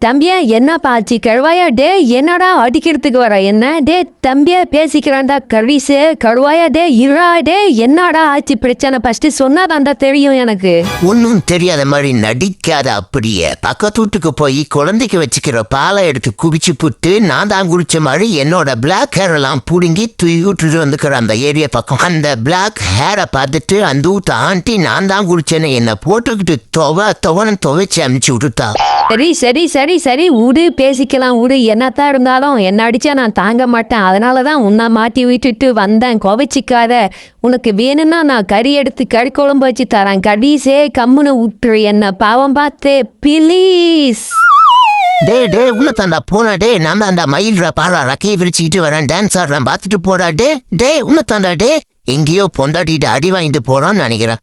தம்பிய என்ன பாச்சு கருவாயா டே என்னடா அடிக்கிறதுக்கு வர என்ன டே தம்பிய பேசிக்கிறான்டா கர்ரீஷு கருவாயா டே இருடா டே என்னடா ஆச்சு பிரச்சனை ஃபர்ஸ்ட் சொன்னாதான்டா தெரியும் எனக்கு. ஒன்னும் தெரியாத மாதிரி நடிக்காத. அப்படியே பக்கத்து வீட்டுக்கு போய் குழந்தைக்கு வச்சுக்கிற பாலை எடுத்து குடிச்சு புட்டு நான் தான் குடிச்ச மாதிரி என்னோட பிளாக் ஹேர் எல்லாம் புடுங்கி தூக்கிட்டு வந்துக்கிற அந்த ஏரியா பக்கம் அந்த பிளாக் ஹேரை பார்த்துட்டு அந்த ஊத்த ஆண்டி நான் தான் குடிச்சேன்னு என்ன போட்டுக்கிட்டு துவைச்சு அனுப்பிச்சு விட்டுட்டா. சரி விடு பேசிக்கலாம் விடு. என்னத்தான் இருந்தாலும் என்ன அடிச்சா நான் தாங்க மாட்டேன். அதனாலதான் உன்னை மாட்டி விட்டுட்டு வந்தேன். கோவச்சிக்காத. உனக்கு வேணும்னா நான் கறி எடுத்து கறி குழம்பு வச்சு தரேன். கடைசே கம்முன்னு விட்டுரு என்ன பாவம் பார்த்தே ப்ளீஸ். டே உள்ள தாண்டா போனா டே நான் அந்த மயில்ற பாலா ரக்கையை விரிச்சுக்கிட்டு வரேன் டான்ஸ் ஆடுறேன் பார்த்துட்டு போடா டே உள்ள தாண்டா டே எங்கேயோ பொண்டாட்டிட்டு அடி வாங்கிட்டு போறான்னு நினைக்கிறேன்.